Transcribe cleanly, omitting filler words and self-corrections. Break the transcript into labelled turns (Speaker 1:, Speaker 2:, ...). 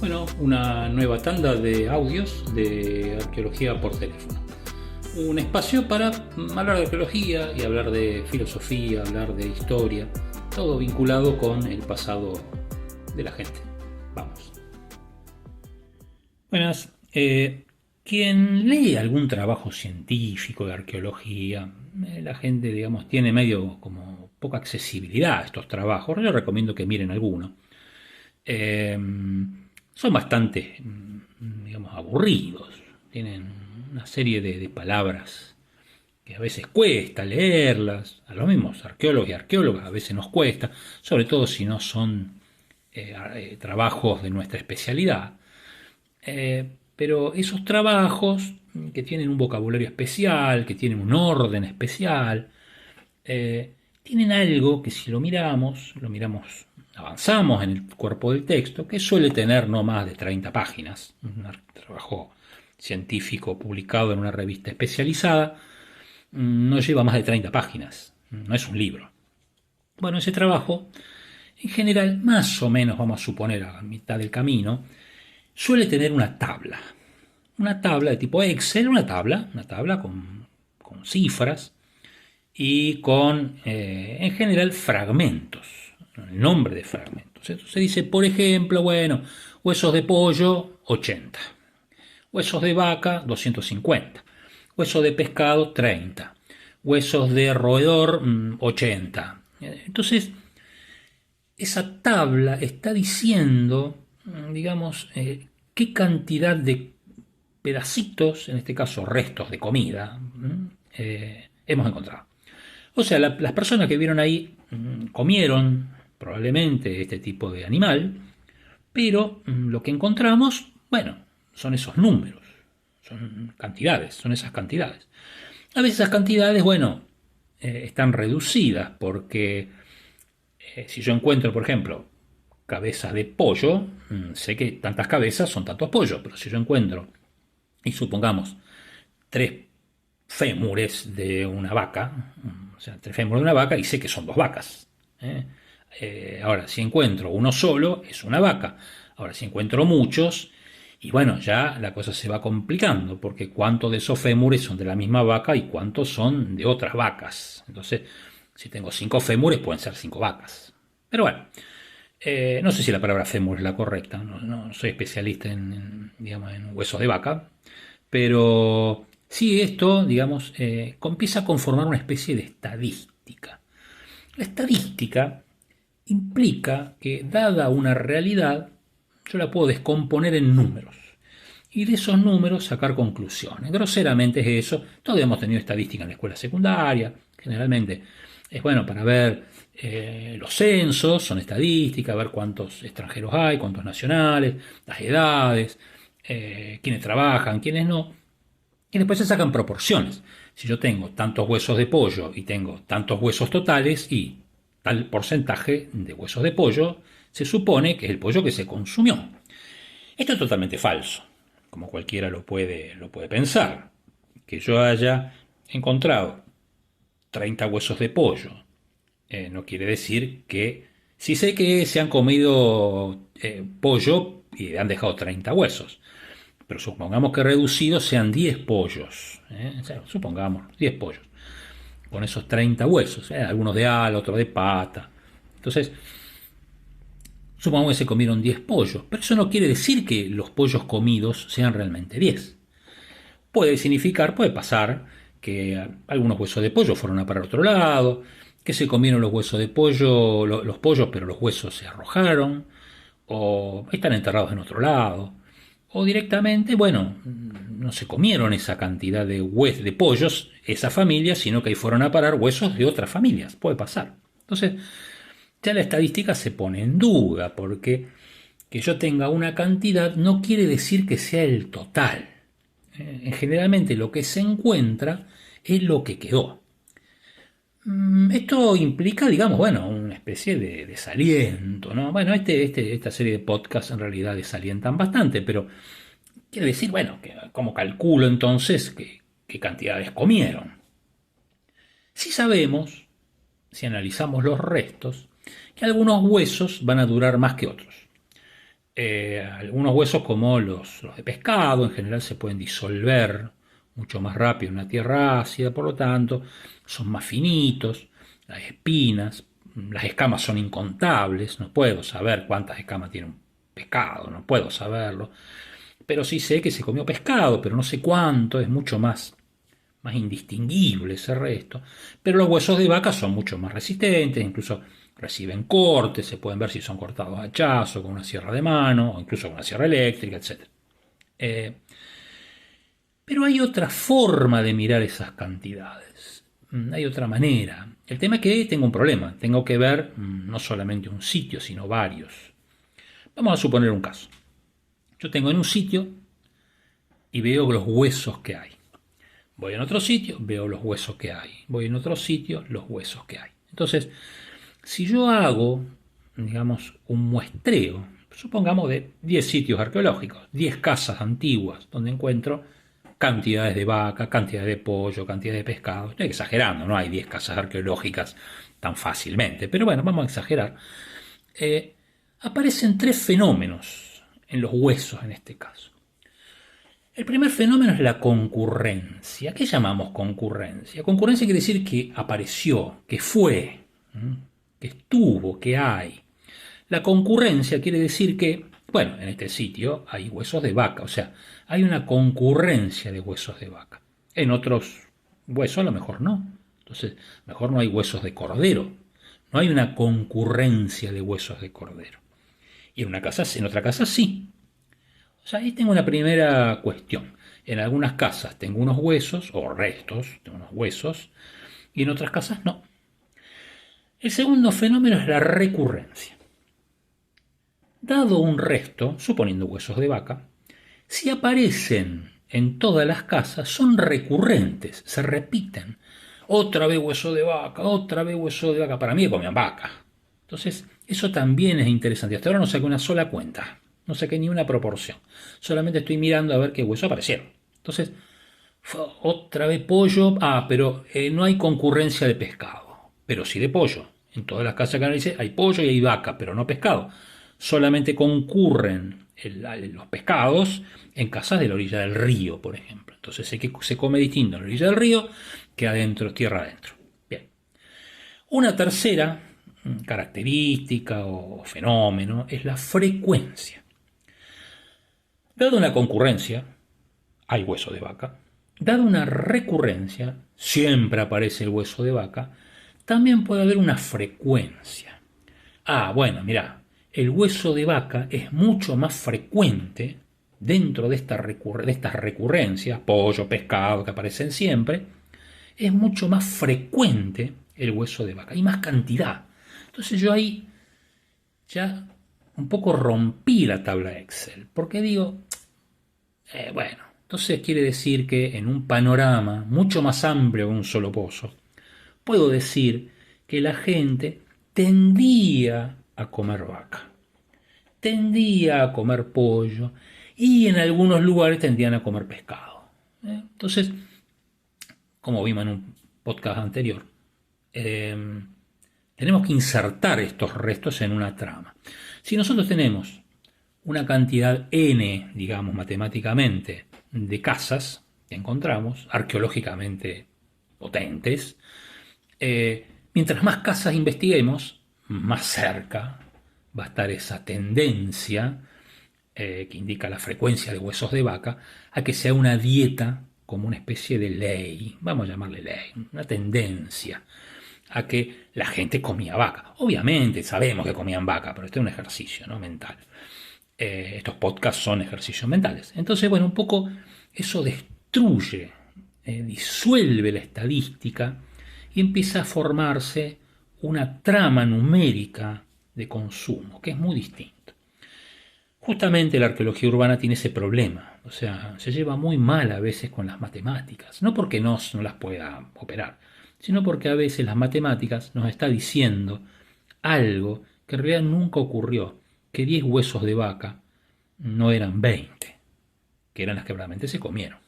Speaker 1: Bueno, una nueva tanda de audios de arqueología por teléfono. Un espacio para hablar de arqueología y hablar de filosofía, hablar de historia, todo vinculado con el pasado de la gente. Vamos. Buenas. Quien lee algún trabajo científico de arqueología, la gente, digamos, tiene medio como poca accesibilidad a estos trabajos. Yo recomiendo que miren alguno. Son bastante, digamos, aburridos. Tienen una serie de palabras que a veces cuesta leerlas. A los mismos arqueólogos y arqueólogas a veces nos cuesta, sobre todo si no son trabajos de nuestra especialidad. Pero esos trabajos que tienen un vocabulario especial, que tienen un orden especial, tienen algo que si lo miramos, avanzamos en el cuerpo del texto, que suele tener no más de 30 páginas, un trabajo científico publicado en una revista especializada, no lleva más de 30 páginas, no es un libro. Bueno, ese trabajo, en general, más o menos, vamos a suponer a mitad del camino, suele tener una tabla de tipo Excel, una tabla con cifras, y con, en general, fragmentos, el nombre de fragmentos. Entonces se dice, por ejemplo, bueno, huesos de pollo, 80, huesos de vaca, 250, huesos de pescado, 30, huesos de roedor, 80. Entonces, esa tabla está diciendo, digamos, qué cantidad de pedacitos, en este caso restos de comida, hemos encontrado. O sea, las personas que vieron ahí comieron probablemente este tipo de animal, pero lo que encontramos, bueno, son esos números, son cantidades, son esas cantidades. A veces esas cantidades, bueno, están reducidas porque si yo encuentro, por ejemplo, cabezas de pollo, sé que tantas cabezas son tantos pollos, pero si yo encuentro, y supongamos, 3 fémures de una vaca, o sea, 3 fémures de una vaca, y sé que son 2 vacas. Ahora, si encuentro uno solo, es una vaca. Ahora, si encuentro muchos, y bueno, ya la cosa se va complicando, porque cuántos de esos fémures son de la misma vaca y cuántos son de otras vacas. Entonces, si tengo 5 fémures, pueden ser 5 vacas. Pero bueno, no sé si la palabra fémur es la correcta, no soy especialista digamos, en huesos de vaca, pero sí esto, digamos, empieza a conformar una especie de estadística. La estadística implica que, dada una realidad, yo la puedo descomponer en números y de esos números sacar conclusiones. Groseramente es eso. Todos hemos tenido estadística en la escuela secundaria, generalmente es bueno para ver los censos, son estadísticas, ver cuántos extranjeros hay, cuántos nacionales, las edades, quiénes trabajan, quiénes no, y después se sacan proporciones. Si yo tengo tantos huesos de pollo y tengo tantos huesos totales y tal porcentaje de huesos de pollo, se supone que es el pollo que se consumió. Esto es totalmente falso, como cualquiera lo puede pensar. Que yo haya encontrado 30 huesos de pollo no quiere decir que, si sé que se han comido pollo y han dejado 30 huesos, pero supongamos que reducidos sean 10 pollos, o sea, supongamos 10 pollos, con esos 30 huesos, algunos de ala, otros de pata. Entonces, supongamos que se comieron 10 pollos, pero eso no quiere decir que los pollos comidos sean realmente 10. Puede significar, puede pasar, que algunos huesos de pollo fueron a parar a otro lado, que se comieron los huesos de pollo, los pollos, pero los huesos se arrojaron, o están enterrados en otro lado, o directamente, bueno, no se comieron esa cantidad de pollos, esa familia, sino que ahí fueron a parar huesos de otras familias, puede pasar. Entonces, ya la estadística se pone en duda, porque que yo tenga una cantidad no quiere decir que sea el total. Generalmente lo que se encuentra es lo que quedó. Esto implica, digamos, bueno, una especie de desaliento, ¿no? Bueno, esta serie de podcasts en realidad desalientan bastante, pero quiere decir, bueno, ¿cómo calculo entonces qué cantidades comieron? Si sabemos, si analizamos los restos, que algunos huesos van a durar más que otros. Algunos huesos como los de pescado en general se pueden disolver mucho más rápido en una tierra ácida, por lo tanto son más finitos, las espinas, las escamas son incontables, no puedo saber cuántas escamas tiene un pescado, no puedo saberlo, pero sí sé que se comió pescado, pero no sé cuánto, es mucho más indistinguible ese resto, pero los huesos de vaca son mucho más resistentes, incluso reciben cortes, se pueden ver si son cortados a hachazo, con una sierra de mano, o incluso con una sierra eléctrica, etc. Pero hay otra forma de mirar esas cantidades, hay otra manera. El tema es que tengo un problema, tengo que ver no solamente un sitio, sino varios. Vamos a suponer un caso. Yo tengo en un sitio y veo los huesos que hay. Voy en otro sitio, veo los huesos que hay. Voy en otro sitio, los huesos que hay. Entonces, si yo hago, digamos, un muestreo, supongamos de 10 sitios arqueológicos, 10 casas antiguas, donde encuentro cantidades de vaca, cantidades de pollo, cantidades de pescado. Estoy exagerando, no hay 10 casas arqueológicas tan fácilmente, pero bueno, vamos a exagerar. Aparecen 3 fenómenos en los huesos en este caso. El primer fenómeno es la concurrencia. ¿Qué llamamos concurrencia? Concurrencia quiere decir que apareció, que fue, que estuvo, que hay. La concurrencia quiere decir que, bueno, en este sitio hay huesos de vaca, o sea, hay una concurrencia de huesos de vaca. En otros huesos a lo mejor no. Entonces, mejor no hay huesos de cordero. No hay una concurrencia de huesos de cordero. Y en otra casa sí. O sea, ahí tengo una primera cuestión. En algunas casas tengo unos huesos, o restos de unos huesos, y en otras casas no. El segundo fenómeno es la recurrencia. Dado un resto, suponiendo huesos de vaca, si aparecen en todas las casas, son recurrentes, se repiten. Otra vez hueso de vaca, otra vez hueso de vaca. Para mí comían vaca. Entonces, eso también es interesante. Hasta ahora no saqué una sola cuenta. No saqué ni una proporción. Solamente estoy mirando a ver qué huesos aparecieron. Entonces, otra vez pollo. Pero no hay concurrencia de pescado. Pero sí de pollo. En todas las casas que analicé hay pollo y hay vaca, pero no pescado. Solamente concurren los pescados en casas de la orilla del río, por ejemplo. Entonces sé que se come distinto en la orilla del río que adentro, tierra adentro. Bien. Una tercera característica o fenómeno es la frecuencia. Dada una concurrencia, hay hueso de vaca. Dada una recurrencia, siempre aparece el hueso de vaca, también puede haber una frecuencia. Bueno, mirá, el hueso de vaca es mucho más frecuente dentro de estas recurrencias, pollo, pescado, que aparecen siempre, es mucho más frecuente el hueso de vaca, hay más cantidad. Entonces yo ahí ya un poco rompí la tabla Excel, porque digo, bueno, entonces quiere decir que en un panorama mucho más amplio que un solo pozo, puedo decir que la gente tendía a comer vaca, tendía a comer pollo y en algunos lugares tendían a comer pescado. Entonces, como vimos en un podcast anterior, tenemos que insertar estos restos en una trama. Si nosotros tenemos una cantidad n, digamos matemáticamente, de casas que encontramos, arqueológicamente potentes, mientras más casas investiguemos, más cerca va a estar esa tendencia que indica la frecuencia de huesos de vaca a que sea una dieta como una especie de ley, vamos a llamarle ley, una tendencia a que la gente comía vaca. Obviamente sabemos que comían vaca, pero este es un ejercicio, ¿no?, mental. Estos podcasts son ejercicios mentales. Entonces, bueno, un poco eso destruye, disuelve la estadística y empieza a formarse una trama numérica de consumo, que es muy distinto. Justamente la arqueología urbana tiene ese problema, o sea, se lleva muy mal a veces con las matemáticas, no porque no las pueda operar, sino porque a veces las matemáticas nos está diciendo algo que en realidad nunca ocurrió, que 10 huesos de vaca no eran 20, que eran las que realmente se comieron.